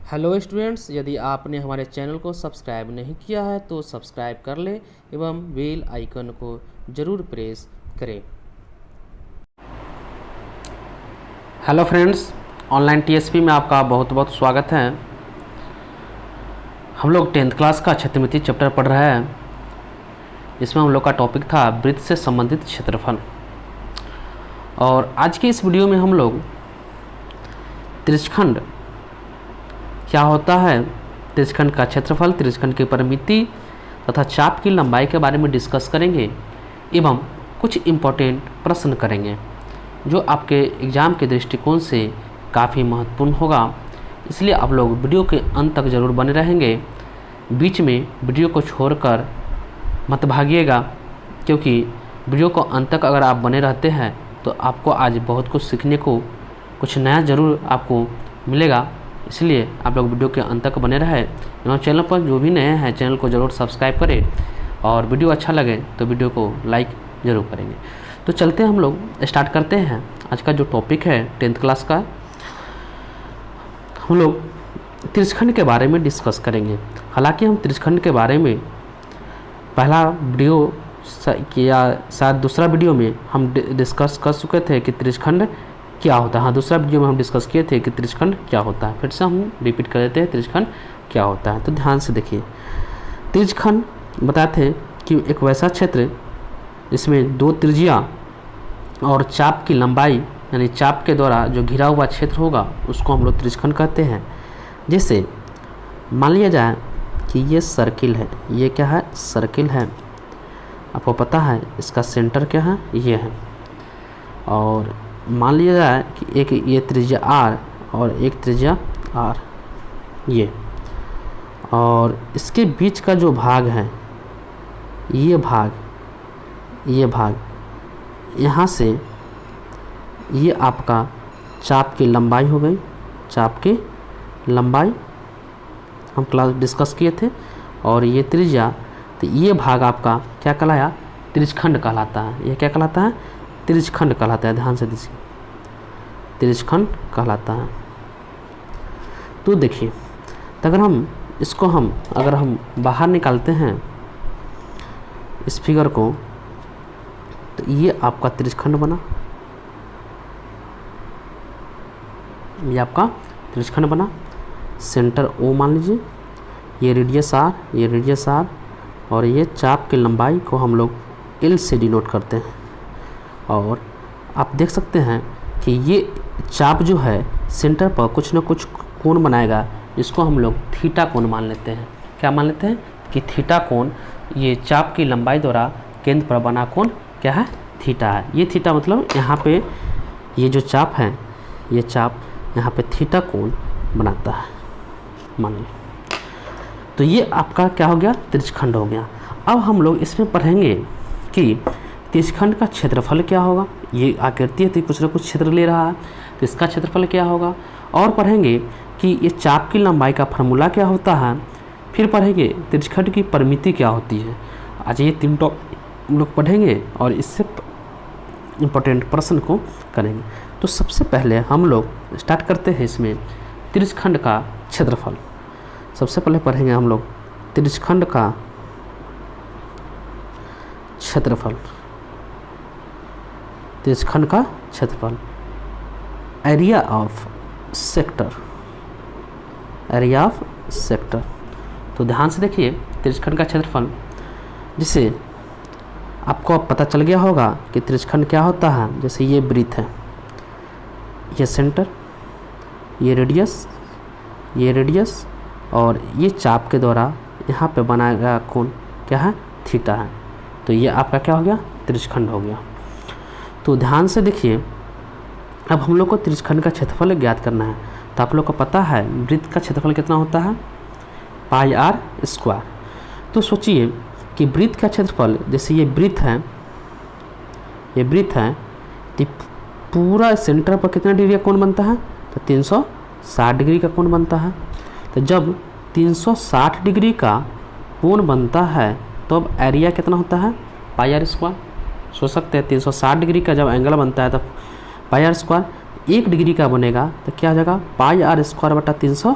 Hello students, यदि आपने हमारे चैनल को सब्सक्राइब नहीं किया है तो सब्सक्राइब कर लें एवं बेल आइकन को ज़रूर प्रेस करें। हेलो फ्रेंड्स, ऑनलाइन टीएसपी में आपका बहुत बहुत स्वागत है। हम लोग 10th क्लास का क्षेत्रमिति चैप्टर पढ़ रहे हैं। इसमें हम लोग का टॉपिक था वृत्त से संबंधित क्षेत्रफल। और आज के इस वीडियो में हम लोग त्रिज्यखंड क्या होता है, त्रिज्यखंड का क्षेत्रफल, त्रिज्यखंड की परिमिति तथा चाप की लंबाई के बारे में डिस्कस करेंगे एवं कुछ इम्पोर्टेंट प्रश्न करेंगे जो आपके एग्ज़ाम के दृष्टिकोण से काफ़ी महत्वपूर्ण होगा। इसलिए आप लोग वीडियो के अंत तक ज़रूर बने रहेंगे। बीच में वीडियो को छोड़कर मत भागिएगा, क्योंकि वीडियो को अंत तक अगर आप बने रहते हैं तो आपको आज बहुत कुछ सीखने को, कुछ नया ज़रूर आपको मिलेगा। इसलिए आप लोग वीडियो के अंत तक बने रहे एवं चैनल पर जो भी नए हैं चैनल को ज़रूर सब्सक्राइब करें और वीडियो अच्छा लगे तो वीडियो को लाइक ज़रूर करेंगे। तो चलते हैं, हम लोग स्टार्ट करते हैं। आज का जो टॉपिक है 10th क्लास का, हम लोग त्रिज्यखंड के बारे में डिस्कस करेंगे। हालांकि हम त्रिज्यखंड के बारे में पहला वीडियो या शायद दूसरा वीडियो में हम डिस्कस कर चुके थे कि त्रिज्यखंड क्या होता है। हाँ, दूसरा वीडियो में हम डिस्कस किए थे कि त्रिज्यखंड क्या होता है। फिर से हम रिपीट कर देते हैं त्रिज्यखंड क्या होता है। तो ध्यान से देखिए, त्रिज्यखंड बताते हैं कि एक वैसा क्षेत्र जिसमें दो त्रिज्या और चाप की लंबाई यानी चाप के द्वारा जो घिरा हुआ क्षेत्र होगा उसको हम लोग त्रिज्यखंड कहते हैं। जैसे मान लिया जाए कि ये सर्किल है, ये क्या है, सर्किल है। आपको पता है इसका सेंटर क्या है, ये है। और मान लिया जाए कि एक ये त्रिज्या R और एक त्रिज्या R, ये, और इसके बीच का जो भाग है, ये भाग यहाँ से ये आपका चाप की लंबाई हो गई। चाप की लंबाई हम क्लास डिस्कस किए थे। और ये त्रिज्या, तो ये भाग आपका क्या कहलाया, त्रिज्यखंड कहलाता है। ये क्या कहलाता है, त्रिज्यखंड कहलाता है। ध्यान से देखिए, त्रिज्यखंड कहलाता है। तो देखिए, तो अगर हम इसको अगर हम बाहर निकालते हैं इस फिगर को, तो ये आपका त्रिज्यखंड बना, ये आपका त्रिज्यखंड बना। सेंटर O मान लीजिए, ये रेडियस R, ये रेडियस R, और ये चाप की लंबाई को हम लोग L से डिनोट करते हैं। और आप देख सकते हैं कि ये चाप जो है सेंटर पर कुछ ना कुछ कोण बनाएगा, जिसको हम लोग थीटा कोण मान लेते हैं। क्या मान लेते हैं कि थीटा कोण, ये चाप की लंबाई द्वारा केंद्र पर बना कोण क्या है, थीटा है। ये थीटा मतलब यहाँ पे ये जो चाप है, ये चाप यहाँ पे थीटा कोण बनाता है, मान लीजिए। तो ये आपका क्या हो गया, त्रिज्यखंड हो गया। अब हम लोग इसमें पढ़ेंगे कि त्रिज्यखंड का क्षेत्रफल क्या होगा। ये आकृति है तो कुछ ना कुछ क्षेत्र ले रहा है, तो इसका क्षेत्रफल क्या होगा। और पढ़ेंगे कि ये चाप की लंबाई का फार्मूला क्या होता है। फिर पढ़ेंगे त्रिज्यखंड की परिमिति क्या होती है। आज ये 3 टॉपिक हम लोग पढ़ेंगे और इससे इम्पोर्टेंट प्रश्न को करेंगे। तो सबसे पहले हम लोग स्टार्ट करते हैं इसमें त्रिज्यखंड का क्षेत्रफल। सबसे पहले पढ़ेंगे हम लोग त्रिज्यखंड का क्षेत्रफल। त्रिज्यखंड का क्षेत्रफल, area of sector, area of sector. तो ध्यान से देखिए, त्रिज्यखंड का क्षेत्रफल, जिसे आपको अब पता चल गया होगा कि त्रिज्यखंड क्या होता है। जैसे ये वृत्त है, ये सेंटर, ये रेडियस और ये चाप के द्वारा यहाँ पे बनाया गया कोण क्या है, थीटा है। तो ये आपका क्या हो गया, त्रिज्यखंड हो गया। तो ध्यान से देखिए, अब हम लोग को त्रिज्यखंड का क्षेत्रफल ज्ञात करना है। तो आप लोग को पता है वृत्त का क्षेत्रफल कितना होता है, πr²। तो सोचिए कि वृत्त का क्षेत्रफल, जैसे ये वृत्त है, तो पूरा सेंटर पर कितना डिग्री का कोण बनता है, तो 360 डिग्री का कोण बनता है। तो जब 360 डिग्री का कोण बनता है तो अब एरिया कितना होता है, πr²। सोच सकते हैं 360 डिग्री का जब एंगल बनता है तो πr², 1 डिग्री का बनेगा तो क्या हो जाएगा, πr² बटा 360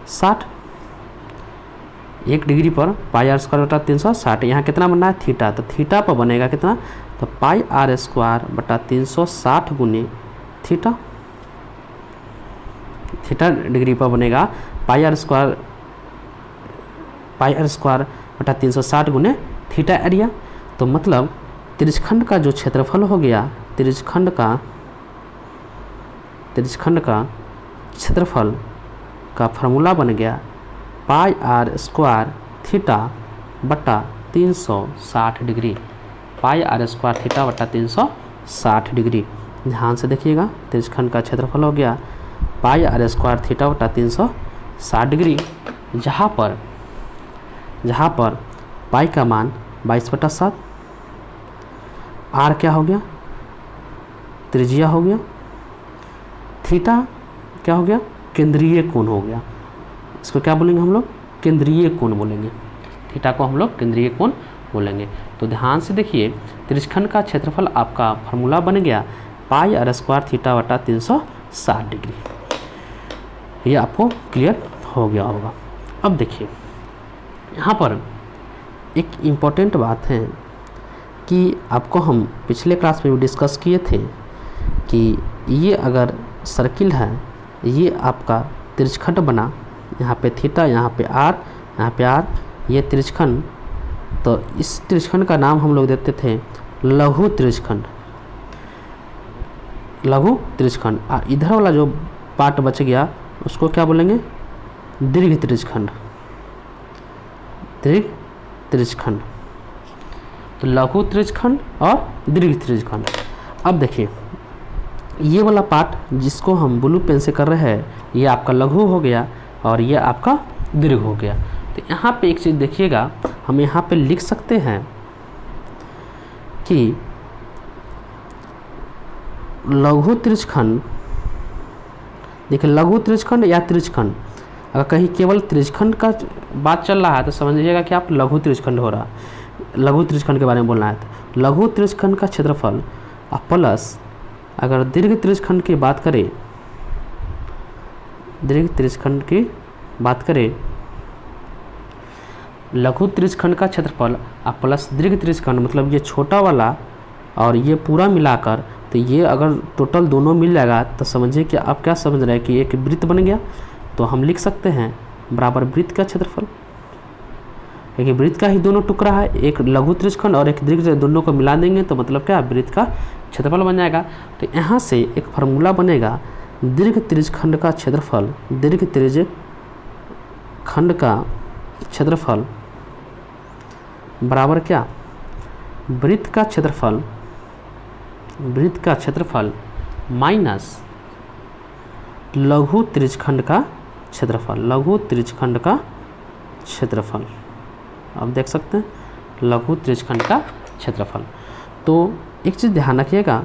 360, 1 डिग्री पर पाई आर स्क्वायर बटा 360। यहाँ कितना बनना है थीटा, तो थीटा पर बनेगा कितना, तो पाई आर स्क्वायर बटा 360 गुने थीटा। थीटा डिग्री पर बनेगा पाई आर स्क्वायर बटा 360 गुने थीटा एरिया। तो मतलब त्रिज्यखंड का जो क्षेत्रफल हो गया, त्रिज्यखंड का क्षेत्रफल का फार्मूला बन गया पाई आर स्क्वायर थीटा बटा 360 degree, pi R square theta बटा 360 डिग्री। ध्यान से देखिएगा, त्रिज्यखंड का क्षेत्रफल हो गया पाई आर स्क्वायर थीटा बटा 360 डिग्री, जहाँ पर पाई का मान 22/7, आर क्या हो गया, त्रिज्या हो गया, थीटा क्या हो गया, केंद्रीय कोण हो गया। इसको क्या बोलेंगे हम लोग, केंद्रीय कोण बोलेंगे। थीटा को हम लोग केंद्रीय कोण बोलेंगे। तो ध्यान से देखिए, त्रिज्यखंड का क्षेत्रफल आपका फार्मूला बन गया पाई आर स्क्वायर थीटा बटा 360 डिग्री। ये आपको क्लियर हो गया होगा। अब देखिए, यहाँ पर एक इम्पॉर्टेंट बात है कि आपको हम पिछले क्लास में भी डिस्कस किए थे कि ये अगर सर्किल है, ये आपका त्रिज्यखंड बना, यहाँ पे थीटा, यहाँ पे आर, ये त्रिज्यखंड। तो इस त्रिज्यखंड का नाम हम लोग देते थे लघु त्रिज्यखंड। इधर वाला जो पार्ट बच गया उसको क्या बोलेंगे, दीर्घ त्रिज्यखंड। तो लघु त्रिज्यखंड और दीर्घ त्रिज्यखंड। अब देखिए, ये वाला पार्ट जिसको हम ब्लू पेन से कर रहे हैं, ये आपका लघु हो गया और ये आपका दीर्घ हो गया। तो यहाँ पे एक चीज़ देखिएगा, हम यहाँ पे लिख सकते हैं कि लघु त्रिज्यखंड, देखिए लघु त्रिज्यखंड या त्रिज्यखंड, अगर कहीं केवल त्रिज्यखंड का बात चल रहा है तो समझिएगा कि आप लघु त्रिज्यखंड हो रहा है, लघु त्रिज्यखंड के बारे में बोलना है। तो लघु त्रिज्यखंड का क्षेत्रफल प्लस, अगर दीर्घ त्रिज्यखंड की बात करें, लघु त्रिज्यखंड का क्षेत्रफल प्लस दीर्घ त्रिज्यखंड, मतलब ये छोटा वाला और ये पूरा मिलाकर, तो ये अगर टोटल दोनों मिल जाएगा तो समझिए कि आप क्या समझ रहे हैं कि एक वृत्त बन गया। तो हम लिख सकते हैं बराबर वृत्त का क्षेत्रफल, क्योंकि वृत्त का ही दोनों टुकड़ा है, एक लघु त्रिज्यखंड और एक दीर्घ, दोनों को मिला देंगे तो मतलब क्या, वृत्त का क्षेत्रफल बन जाएगा। तो यहाँ से एक फार्मूला बनेगा दीर्घ त्रिज्यखंड का क्षेत्रफल बराबर क्या, वृत्त का क्षेत्रफल माइनस लघु त्रिज्यखंड का क्षेत्रफल। अब देख सकते हैं लघु त्रिज्यखंड का क्षेत्रफल। तो एक चीज़ ध्यान रखिएगा,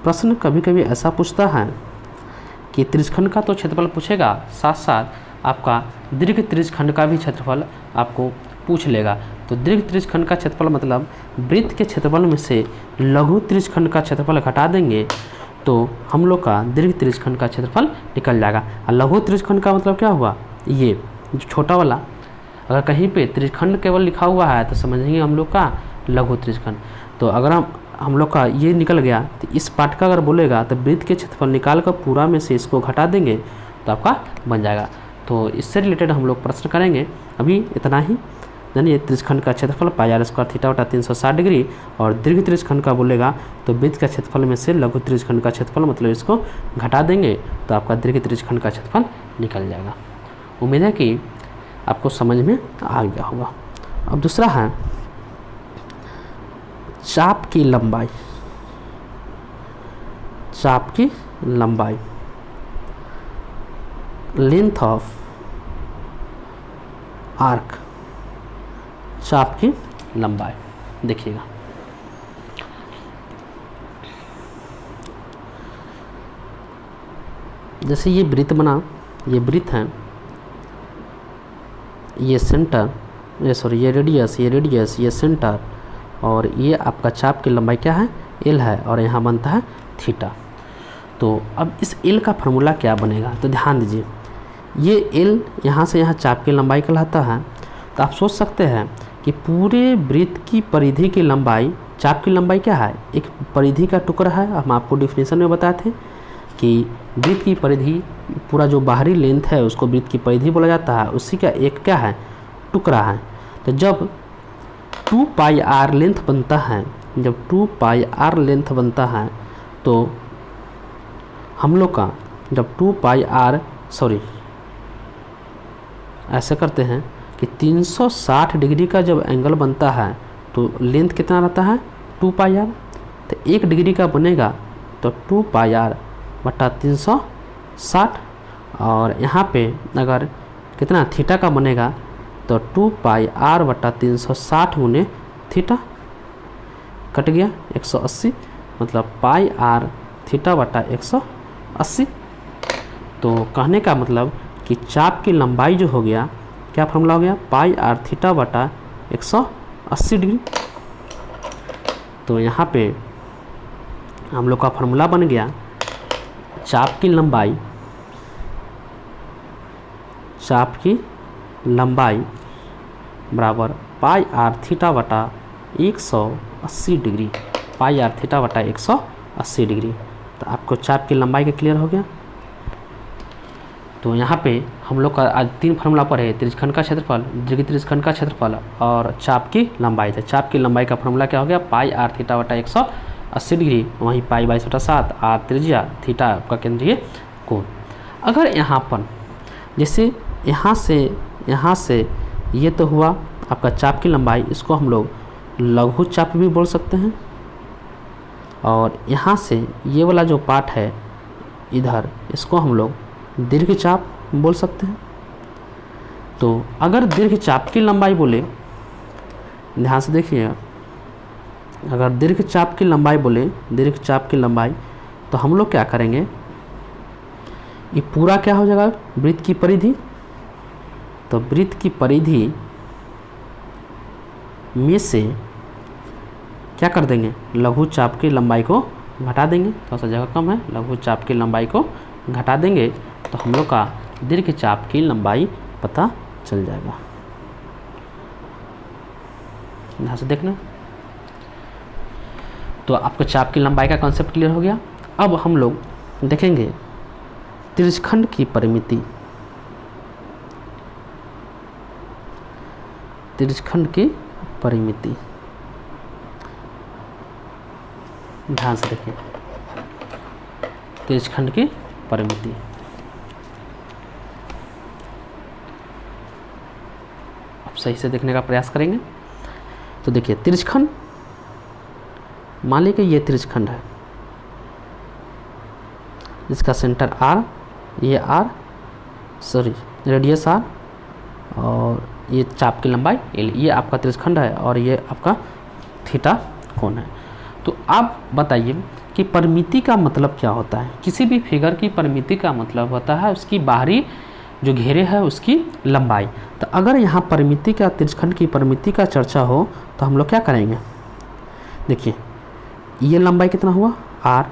प्रश्न कभी कभी ऐसा पूछता है कि त्रिज्यखंड का तो क्षेत्रफल पूछेगा, साथ साथ आपका दीर्घ त्रिज्यखंड का भी क्षेत्रफल आपको पूछ लेगा। तो दीर्घ त्रिज्यखंड का क्षेत्रफल मतलब वृत्त के क्षेत्रफल में से लघु त्रिज्यखंड का क्षेत्रफल घटा देंगे तो हम लोग का दीर्घ त्रिज्यखंड का क्षेत्रफल निकल जाएगा। और लघु त्रिज्यखंड का मतलब क्या हुआ, ये जो छोटा वाला, अगर कहीं पे त्रिज्यखंड केवल लिखा हुआ है तो समझेंगे हम लोग का लघु त्रिज्यखंड। तो अगर हम लोग का ये निकल गया तो इस पार्ट का अगर बोलेगा तो वृत्त के क्षेत्रफल निकाल कर पूरा में से इसको घटा देंगे तो आपका बन जाएगा। तो इससे रिलेटेड हम लोग प्रश्न करेंगे। अभी इतना ही, यानी त्रिज्यखंड का क्षेत्रफल पाई आर स्क्वायर थीटा बटा 360 डिग्री, और दीर्घ त्रिज्यखंड का बोलेगा तो वृत्त का क्षेत्रफल में से लघु त्रिज्यखंड का क्षेत्रफल, मतलब इसको घटा देंगे तो आपका दीर्घ त्रिज्यखंड का क्षेत्रफल निकल जाएगा। उम्मीद है कि आपको समझ में आ गया होगा। अब दूसरा है चाप की लंबाई, लेंथ ऑफ आर्क, चाप की लंबाई। देखिएगा, जैसे ये वृत्त बना, ये वृत्त है, ये सेंटर, ये रेडियस, ये सेंटर, और ये आपका चाप की लंबाई क्या है, एल है, और यहाँ बनता है थीटा। तो अब इस एल का फार्मूला क्या बनेगा, तो ध्यान दीजिए, ये एल यहाँ से यहाँ चाप की लंबाई कहलाता है। तो आप सोच सकते हैं कि पूरे वृत्त की परिधि की लंबाई, चाप की लंबाई क्या है, एक परिधि का टुकड़ा है। हम आपको डिफिनेशन में बताए थे कि वृत्त की परिधि, पूरा जो बाहरी लेंथ है उसको वृत्त की परिधि बोला जाता है, उसी का एक क्या है, टुकड़ा है। तो जब 2 पाई आर लेंथ बनता है, जब 2 पाई आर लेंथ बनता है तो हम लोग का जब 2 पाई आर ऐसे करते हैं कि 360 डिग्री का जब एंगल बनता है तो लेंथ कितना रहता है, 2 पाई आर। तो 1 डिग्री का बनेगा तो 2 पाई आर बटा 360, और यहाँ पे अगर कितना थीटा का बनेगा तो 2 पाई आर बटा 360 गुने थीटा, कट गया 180, मतलब पाई आर थीटा बटा 180। तो कहने का मतलब कि चाप की लंबाई जो हो गया, क्या फॉर्मूला हो गया, पाई आर थीटा बटा 180 डिग्री। तो यहाँ पे हम लोग का फॉर्मूला बन गया, चाप की लंबाई बराबर पाई आर थीटा बटा 180 डिग्री, पाई आर थीटा बटा 180 डिग्री। तो आपको चाप की लंबाई का क्लियर हो गया। तो यहाँ पे हम लोग का आज 3 फार्मूला पर है, त्रिज्यखंड का क्षेत्रफल, दीर्घ त्रिज्यखंड का क्षेत्रफल और चाप की लंबाई। तो चाप की लंबाई का फार्मूला क्या हो गया, पाई आर थीटा बटा 180 डिग्री, वहीं पाई 22/7, आर त्रिज्या, थीटा आपका केंद्रीय कोण। अगर यहाँ पर जैसे यहाँ से ये तो हुआ आपका चाप की लंबाई, इसको हम लोग लघु चाप भी बोल सकते हैं, और यहाँ से ये वाला जो पार्ट है इधर, इसको हम लोग दीर्घ चाप बोल सकते हैं। तो अगर दीर्घ चाप की लंबाई बोले, ध्यान से देखिएगा, अगर दीर्घ चाप की लंबाई बोले, दीर्घ चाप की लंबाई, तो हम लोग क्या करेंगे, ये पूरा क्या हो जाएगा, वृत्त की परिधि। तो वृत्त की परिधि में से क्या कर देंगे, लघु चाप की लंबाई को घटा देंगे, थोड़ा सा जगह कम है, लघु चाप की लंबाई को घटा देंगे तो हम लोग का दीर्घ चाप की लंबाई पता चल जाएगा। ध्यान से देखना। तो आपको चाप की लंबाई का कॉन्सेप्ट क्लियर हो गया। अब हम लोग देखेंगे त्रिज्यखंड की परिमिति। त्रिज्यखंड की परिमिति, ध्यान से देखिए, त्रिज्यखंड की परिमिति। अब सही से देखने का प्रयास करेंगे। तो देखिए त्रिज्यखंड, मान लीजिए ये त्रिज्यखंड है, इसका सेंटर आर, ये आर, रेडियस आर, और ये चाप की लंबाई एल, ये आपका त्रिज्यखंड है, और ये आपका थीटा कोण है। तो आप बताइए कि परिमिति का मतलब क्या होता है। किसी भी फिगर की परिमिति का मतलब होता है उसकी बाहरी जो घेरे है उसकी लंबाई। तो अगर यहाँ परिमिति का, त्रिज्यखंड की परिमिति का चर्चा हो तो हम लोग क्या करेंगे, देखिए ये लंबाई कितना हुआ आर,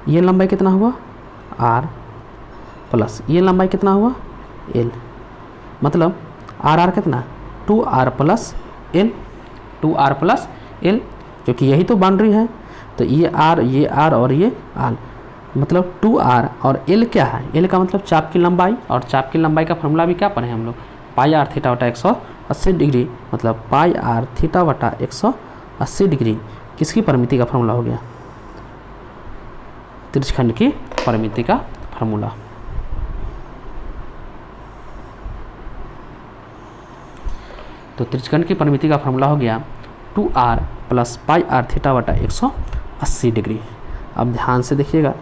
ये लंबाई कितना हुआ आर, प्लस ये लंबाई कितना हुआ एल, मतलब आर कितना 2r plus L, 2r plus L, क्योंकि यही तो बाउंड्री है। तो ये आर और ये आर, मतलब 2r और एल क्या है, एल का मतलब चाप की लंबाई, और चाप की लंबाई का फॉर्मूला भी क्या पढ़े हम लोग, पाई आर थीटा बटा 180 डिग्री, मतलब पाई आर थीटा बटा 180 डिग्री किसकी परिमिति का फॉर्मूला हो गया, त्रिज्यखंड की परिमिति का फॉर्मूला। तो त्रिज्यखंड की परिमिति का फॉर्मूला हो गया 2r plus pi R theta बटा 180 डिग्री। अब ध्यान से देखिएगा,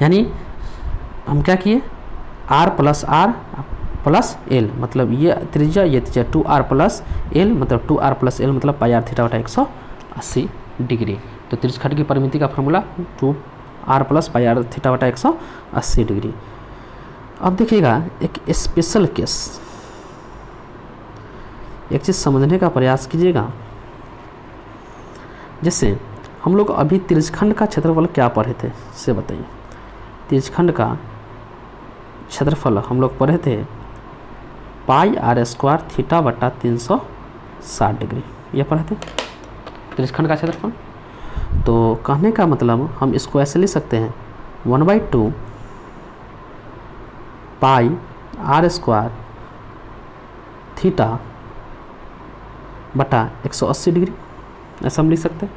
यानी हम क्या किए, r प्लस एल, मतलब ये त्रिज्या ये त्रिज्या 2r प्लस एल, मतलब 2r प्लस एल मतलब पाई आर थीटा बटा 180 डिग्री। तो त्रिज्यखंड की परिमिति का formula 2r plus pi R theta बटा 180 डिग्री। अब देखिएगा एक स्पेशल केस, एक चीज़ समझने का प्रयास कीजिएगा। जैसे हम लोग अभी त्रिज्यखंड का क्षेत्रफल क्या पढ़े थे से बताइए। त्रिज्यखंड का क्षेत्रफल हम लोग पढ़े थे पाई आर स्क्वायर थीटा बटा 360 डिग्री, ये पढ़े थे त्रिज्यखंड का क्षेत्रफल। तो कहने का मतलब हम इसको ऐसे लिख सकते हैं 1/2 पाई आर स्क्वायर थीटा बटा 180 डिग्री, ऐसा हम लिख सकते हैं।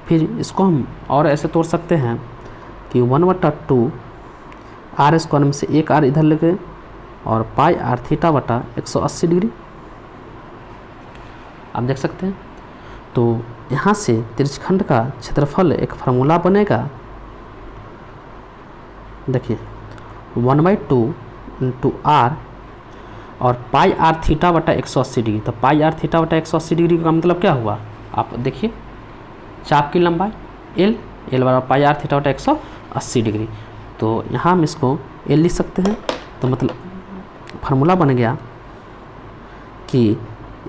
फिर इसको हम और ऐसे तोड़ सकते हैं कि 1/2 आर स्क्वायर में से एक आर इधर लगे और पाई आर थीटा बटा 180 डिग्री, आप देख सकते हैं। तो यहाँ से त्रिज्यखंड का क्षेत्रफल एक फार्मूला बनेगा, देखिए 1/2 इंटू आर और पाई आर थीटा बटा 180 डिग्री। तो पाई आर थीटा बटा 180 डिग्री का मतलब क्या हुआ, आप देखिए चाप की लंबाई एल बराबर पाई आर थीटा बटा 180 डिग्री। तो यहाँ हम इसको एल लिख सकते हैं। तो मतलब फार्मूला बन गया कि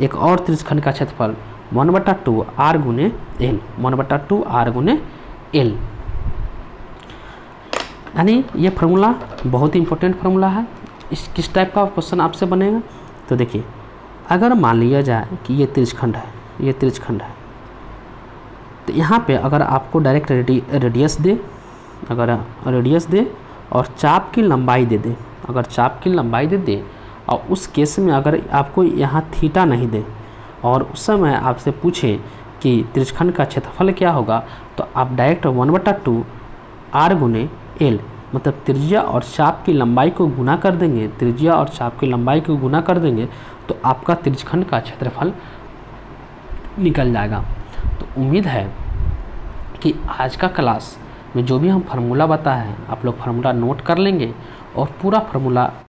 एक और त्रिज्यखंड का क्षेत्रफल 1/2 आर गुने एल, 1/2 आर गुने एल। यानी ये फार्मूला बहुत ही इंपॉर्टेंट फार्मूला है। इस किस टाइप का क्वेश्चन आपसे बनेगा, तो देखिए अगर मान लिया जाए कि ये त्रिज्यखंड है, ये त्रिज्यखंड है, तो यहाँ पे अगर आपको डायरेक्ट रेडियस दे, अगर रेडियस दे और चाप की लंबाई दे दे, अगर चाप की लंबाई दे दे और उस केस में अगर आपको यहाँ थीटा नहीं दे और उस समय आपसे पूछे कि त्रिज्यखंड का क्षेत्रफल क्या होगा, तो आप डायरेक्ट 1/2 आर गुने एल, मतलब त्रिज्या और चाप की लंबाई को गुना कर देंगे, त्रिज्या और चाप की लंबाई को गुना कर देंगे तो आपका त्रिज्यखंड का क्षेत्रफल निकल जाएगा। तो उम्मीद है कि आज का क्लास में जो भी हम फार्मूला बताए हैं आप लोग फार्मूला नोट कर लेंगे और पूरा फार्मूला